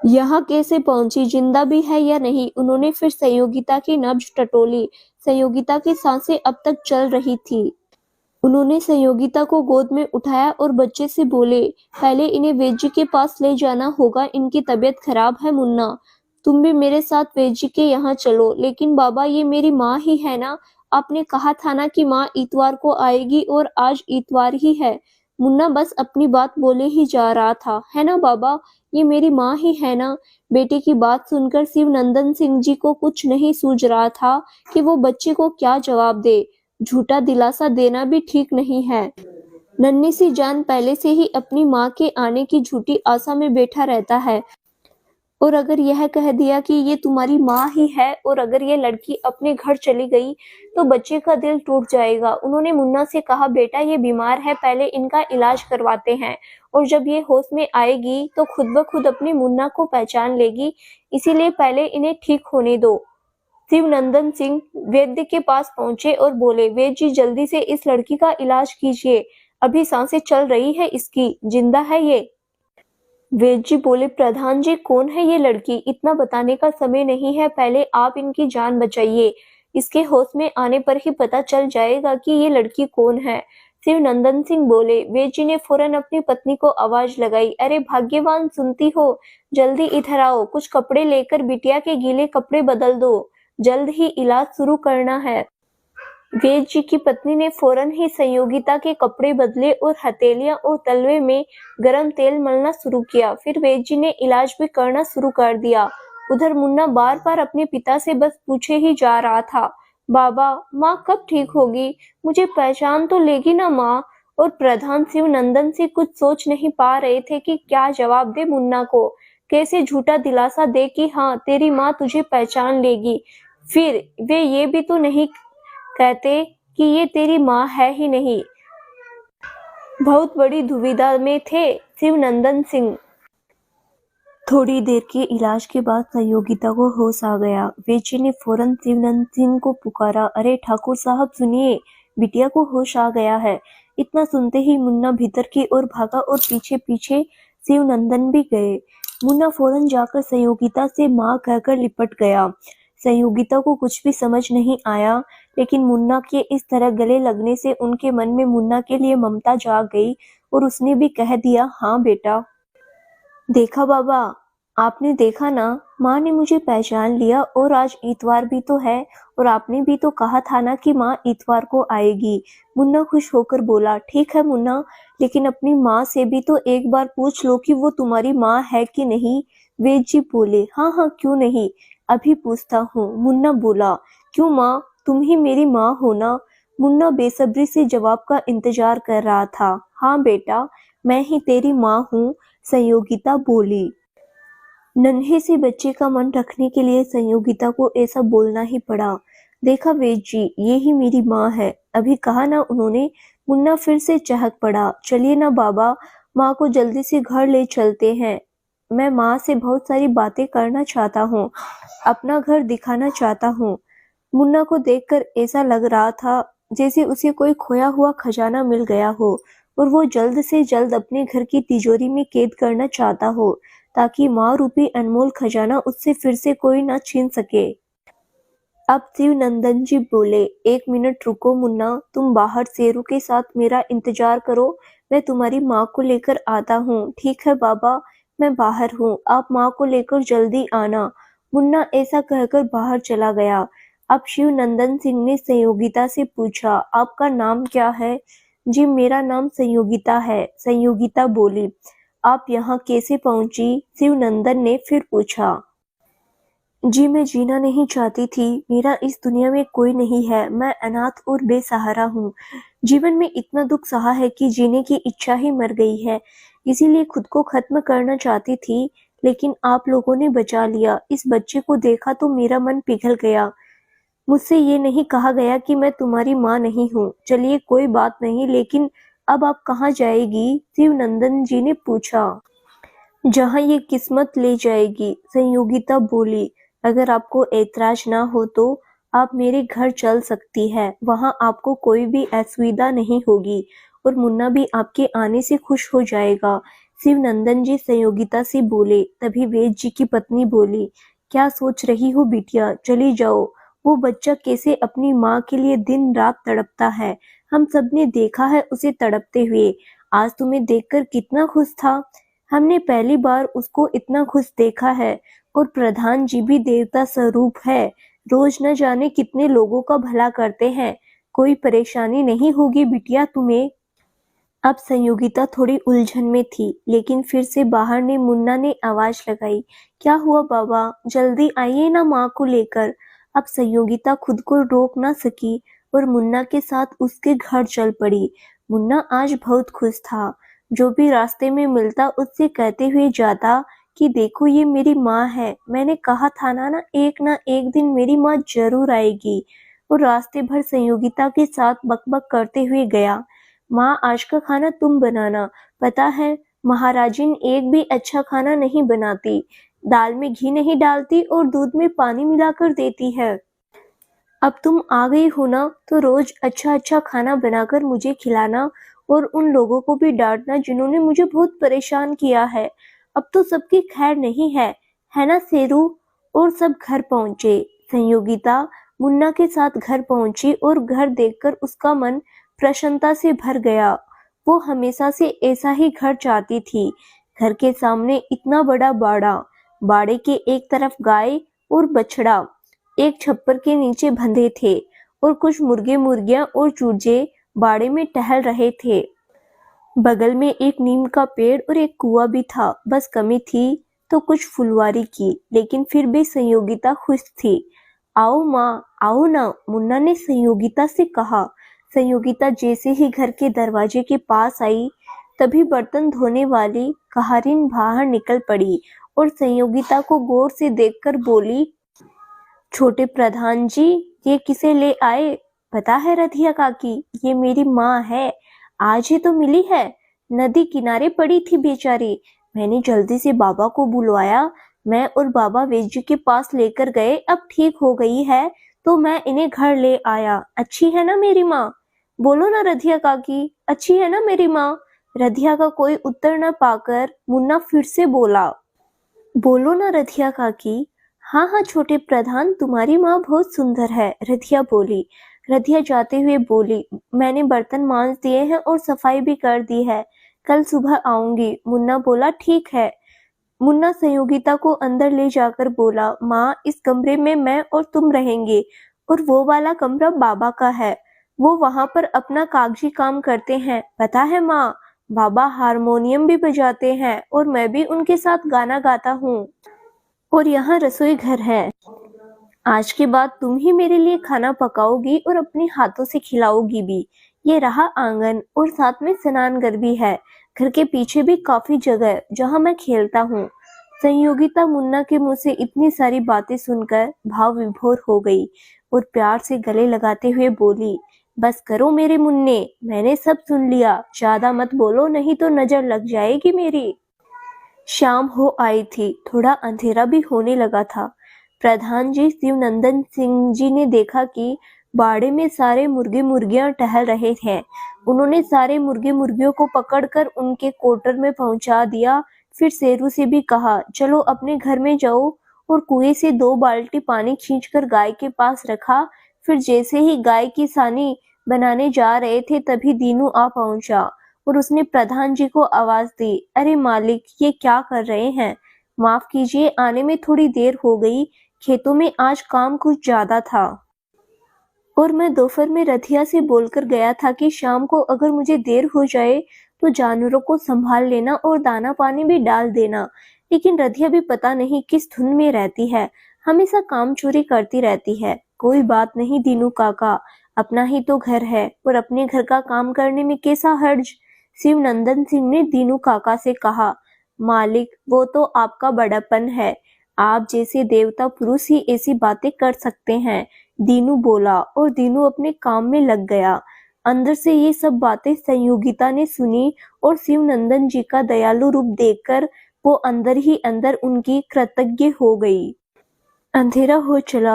यहाँ कैसे पहुंची, जिंदा भी है या नहीं? उन्होंने फिर संयोगिता की नब्ज टटोली। संयोगिता की सांसें अब तक चल रही थी। उन्होंने संयोगिता को गोद में उठाया और बच्चे से बोले, पहले इन्हें वैद्य जी के पास ले जाना होगा, इनकी तबीयत खराब है। मुन्ना, तुम भी मेरे साथ वैद्य जी के यहाँ चलो। लेकिन बाबा, ये मेरी माँ ही है ना? आपने कहा था ना कि माँ इतवार को आएगी, और आज इतवार ही है। मुन्ना बस अपनी बात बोले ही जा रहा था। है ना बाबा, ये मेरी माँ ही है ना? बेटे की बात सुनकर शिवनंदन सिंह जी को कुछ नहीं सूझ रहा था कि वो बच्चे को क्या जवाब दे। झूठा दिलासा देना भी ठीक नहीं है। नन्ही सी जान पहले से ही अपनी माँ के आने की झूठी आशा में बैठा रहता है, और अगर यह कह दिया कि ये तुम्हारी माँ ही है, और अगर ये लड़की अपने घर चली गई तो बच्चे का दिल टूट जाएगा। उन्होंने मुन्ना से कहा, बेटा ये बीमार है, पहले इनका इलाज करवाते हैं, और जब ये होश में आएगी तो खुद ब खुद अपनी मुन्ना को पहचान लेगी, इसीलिए पहले इन्हें ठीक होने दो। शिवनंदन सिंह वैद्य के पास पहुंचे और बोले, वैद्य जी जल्दी से इस लड़की का इलाज कीजिए, अभी सांसें चल रही है इसकी, जिंदा है ये। वैद्य जी बोले, प्रधान जी कौन है ये लड़की? इतना बताने का समय नहीं है, पहले आप इनकी जान बचाइए। इसके होश में आने पर ही पता चल जाएगा कि ये लड़की कौन है। शिवनंदन सिंह बोले। वैद्य जी ने फौरन अपनी पत्नी को आवाज लगाई, अरे भाग्यवान, सुनती हो? जल्दी इधर आओ, कुछ कपड़े लेकर बिटिया के गीले कपड़े बदल दो, जल्द ही इलाज शुरू करना है। वैद्य जी की पत्नी ने फौरन ही संयोगिता के कपड़े बदले और हथेलियां और तलवे में गरम तेल मलना शुरू किया। फिर वैद्य जी ने इलाज भी करना शुरू कर दिया। उधर मुन्ना बार बार अपने पिता से बस पूछे ही जा रहा था, बाबा, माँ कब ठीक होगी? मुझे पहचान तो लेगी ना माँ? और प्रधान शिवनंदन से कुछ सोच नहीं पा रहे थे कि क्या जवाब दे मुन्ना को, कैसे झूठा दिलासा दे कि हाँ तेरी माँ तुझे पहचान लेगी। फिर वे ये भी तो नहीं कहते कि ये तेरी माँ है ही नहीं। बहुत बड़ी दुविधा में थे शिवनंदन सिंह। थोड़ी देर के इलाज के बाद संयोगिता को होश आ गया। वैद्य ने फौरन शिवनंदन सिंह को पुकारा, अरे ठाकुर साहब सुनिए, बिटिया को होश आ गया है। इतना सुनते ही मुन्ना भीतर की ओर भागा और पीछे पीछे शिवनंदन भी गए। मुन्ना फौरन जाकर संयोगिता से माँ कहकर लिपट गया। संयोगिता को कुछ भी समझ नहीं आया, लेकिन मुन्ना के इस तरह गले लगने से उनके मन में मुन्ना के लिए ममता जाग गई, और उसने भी कह दिया, हाँ बेटा। देखा बाबा, आपने देखा ना, माँ ने मुझे पहचान लिया, और आज इतवार भी तो है, और आपने भी तो कहा था ना कि माँ इतवार को आएगी। मुन्ना खुश होकर बोला, ठीक है मुन्ना, लेकिन अपनी माँ से भी तो एक बार पूछ लो कि वो तुम्हारी माँ है कि नहीं। वैद्य जी बोले, हाँ हाँ क्यों नहीं, अभी पूछता हूँ। मुन्ना बोला, क्यों माँ, तुम ही मेरी माँ हो ना? मुन्ना बेसब्री से जवाब का इंतजार कर रहा था। हाँ बेटा, मैं ही तेरी माँ हूँ, संयोगिता बोली। नन्हे से बच्चे का मन रखने के लिए संयोगिता को ऐसा बोलना ही पड़ा। देखा वैद्य जी, ये ही मेरी माँ है, अभी कहा ना उन्होंने। मुन्ना फिर से चहक पड़ा, चलिए ना बाबा, माँ को जल्दी से घर ले चलते हैं। मैं माँ से बहुत सारी बातें करना चाहता हूँ, अपना घर दिखाना चाहता हूँ। मुन्ना को देखकर ऐसा लग रहा था जैसे उसे कोई खोया हुआ खजाना मिल गया हो, और वो जल्द से जल्द अपने घर की तिजोरी में कैद करना चाहता हो, ताकि माँ रूपी अनमोल खजाना उससे फिर से कोई न छीन सके। अब शिवनंदन जी बोले, एक मिनट रुको मुन्ना, तुम बाहर शेरू के साथ मेरा इंतजार करो, मैं तुम्हारी माँ को लेकर आता हूँ। ठीक है बाबा, मैं बाहर हूँ, आप माँ को लेकर जल्दी आना। मुन्ना ऐसा कहकर बाहर चला गया। अब शिवनंदन सिंह ने संयोगिता से पूछा, आपका नाम क्या है? जी मेरा नाम संयोगिता है, संयोगिता बोली। आप यहाँ कैसे पहुंची? शिवनंदन ने फिर पूछा। जी मैं जीना नहीं चाहती थी, मेरा इस दुनिया में कोई नहीं है, मैं अनाथ और बेसहारा हूँ। जीवन में इतना दुख सहा है कि जीने की इच्छा ही मर गई है, इसीलिए खुद को खत्म करना चाहती थी, लेकिन आप लोगों ने बचा लिया। इस बच्चे को देखा तो मेरा मन पिघल गया। मुझसे ये नहीं कहा गया कि मैं तुम्हारी माँ नहीं हूँ। चलिए कोई बात नहीं, लेकिन अब आप कहाँ जाएगी? शिवनंदन जी ने पूछा। जहाँ ये किस्मत ले जाएगी, संयोगिता बोली। अगर आपको ऐतराज ना हो तो आप मेरे घर चल सकती है, वहाँ आपको कोई भी असुविधा नहीं होगी, और मुन्ना भी आपके आने से खुश हो जाएगा। शिवनंदन जी संयोगिता से बोले। तभी वेद जी की पत्नी बोली, क्या सोच रही हो बिटिया, चली जाओ। वो बच्चा कैसे अपनी माँ के लिए दिन रात तड़पता है, हम सबने देखा है उसे तड़पते हुए। आज तुम्हें देखकर कितना खुश था। हमने पहली बार उसको इतना खुश देखा है। और प्रधान जी भी देवता स्वरूप है, रोज न जाने कितने लोगों का भला करते हैं। कोई परेशानी नहीं होगी बिटिया तुम्हें। अब संयोगिता थोड़ी उलझन में थी, लेकिन फिर से बाहर ने मुन्ना ने आवाज लगाई, क्या हुआ बाबा, जल्दी आइए ना माँ को लेकर। अब संयोगिता खुद को रोक ना सकी और मुन्ना के साथ उसके घर चल पड़ी। मुन्ना आज बहुत खुश था। जो भी रास्ते में मिलता उससे कहते हुए जाता कि देखो ये मेरी माँ है, मैंने कहा था ना एक दिन मेरी माँ जरूर आएगी। और रास्ते भर संयोगिता के साथ बकबक करते हुए गया, माँ आज का खाना तुम बनाना, पता है महाराजिन एक भी अच्छा खाना नहीं बनाती, दाल में घी नहीं डालती और दूध में पानी मिलाकर देती है। अब तुम आ गई हो ना, तो रोज अच्छा अच्छा खाना बनाकर मुझे खिलाना और उन लोगों को भी डांटना जिन्होंने मुझे बहुत परेशान किया है। अब तो सबकी खैर नहीं है ना शेरू। और सब घर पहुंचे। संयोगिता मुन्ना के साथ घर पहुंची और घर देखकर उसका मन प्रसन्नता से भर गया। वो हमेशा से ऐसा ही घर चाहती थी। घर के सामने इतना बड़ा बाड़ा, बाड़े के एक तरफ गाय और बछड़ा एक छप्पर के नीचे बंधे थे और कुछ मुर्गे मुर्गियां और चूजे बाड़े में टहल रहे थे। बगल में एक नीम का पेड़ और एक कुआं भी था। बस कमी थी तो कुछ फुलवारी की, लेकिन फिर भी संयोगिता खुश थी। आओ माँ, आओ ना, मुन्ना ने संयोगिता से कहा। संयोगिता जैसे ही घर के दरवाजे के पास आई, तभी बर्तन धोने वाली कहारिन बाहर निकल पड़ी और संयोगिता को गौर से देखकर बोली, छोटे प्रधान जी, ये किसे ले आए? पता है रधिया काकी, ये मेरी माँ है, आज ही तो मिली है। नदी किनारे पड़ी थी बेचारी, मैंने जल्दी से बाबा को बुलवाया। मैं और बाबा वेद जी के पास लेकर गए, अब ठीक हो गई है तो मैं इन्हें घर ले आया। अच्छी है ना मेरी माँ? बोलो ना रधिया काकी, अच्छी है ना मेरी माँ? रधिया का कोई उत्तर न पाकर मुन्ना फिर से बोला, बोलो ना रधिया काकी। हाँ हाँ छोटे प्रधान, तुम्हारी माँ बहुत सुंदर है, रधिया बोली। रधिया जाते हुए बोली, मैंने बर्तन मांज दिए हैं और सफाई भी कर दी है, कल सुबह आऊंगी। मुन्ना बोला, ठीक है। मुन्ना संयोगिता को अंदर ले जाकर बोला, माँ इस कमरे में मैं और तुम रहेंगे और वो वाला कमरा बाबा का है, वो वहां पर अपना कागजी काम करते हैं, पता है माँ? बाबा हारमोनियम भी बजाते हैं और मैं भी उनके साथ गाना गाता हूँ। और यहाँ रसोई घर है। आज के बाद तुम ही मेरे लिए खाना पकाओगी और अपने हाथों से खिलाओगी भी। ये रहा आंगन और साथ में स्नानघर भी है। घर के पीछे भी काफी जगह है जहाँ मैं खेलता हूँ। संयोगिता मुन्ना के मुंह से इतनी सारी बातें सुनकर भाव विभोर हो गई और प्यार से गले लगाते हुए बोली, बस करो मेरे मुन्ने, मैंने सब सुन लिया, ज्यादा मत बोलो नहीं तो नजर लग जाएगी मेरी। शाम हो आई थी, थोड़ा अंधेरा भी होने लगा था। प्रधान जी शिवनंदन सिंह जी ने देखा कि बाड़े में सारे मुर्गे मुर्गियां टहल रहे हैं। उन्होंने सारे मुर्गे मुर्गियों को पकड़कर उनके क्वार्टर में पहुंचा दिया। फिर शेरू से भी कहा, चलो अपने घर में जाओ, और कुएं से 2 बाल्टी पानी खींचकर गाय के पास रखा। फिर जैसे ही गाय की सानी बनाने जा रहे थे, तभी दीनू आ पहुंचा और उसने प्रधान जी को आवाज दी, अरे मालिक, ये क्या कर रहे हैं? माफ कीजिए, आने में थोड़ी देर हो गई, खेतों में आज काम कुछ ज्यादा था और मैं दोपहर में रथिया से बोलकर गया था कि शाम को अगर मुझे देर हो जाए तो जानवरों को संभाल लेना और दाना पानी भी डाल देना। लेकिन रधिया भी पता नहीं किस धुन में रहती है, हमेशा काम चोरी करती रहती है। कोई बात नहीं दीनू काका, अपना ही तो घर है और अपने घर का काम करने में कैसा हर्ज? शिवनंदन सिंह ने दीनू काका से कहा, मालिक वो तो आपका बड़प्पन है, आप जैसे देवता पुरुष ही ऐसी बातें कर सकते हैं। दीनू बोला और दीनू अपने काम में लग गया। अंदर से ये सब बातें संयोगिता ने सुनी और शिवनंदन जी का दयालु रूप देखकर वो अंदर ही अंदर उनकी कृतज्ञ हो गई। अंधेरा हो चला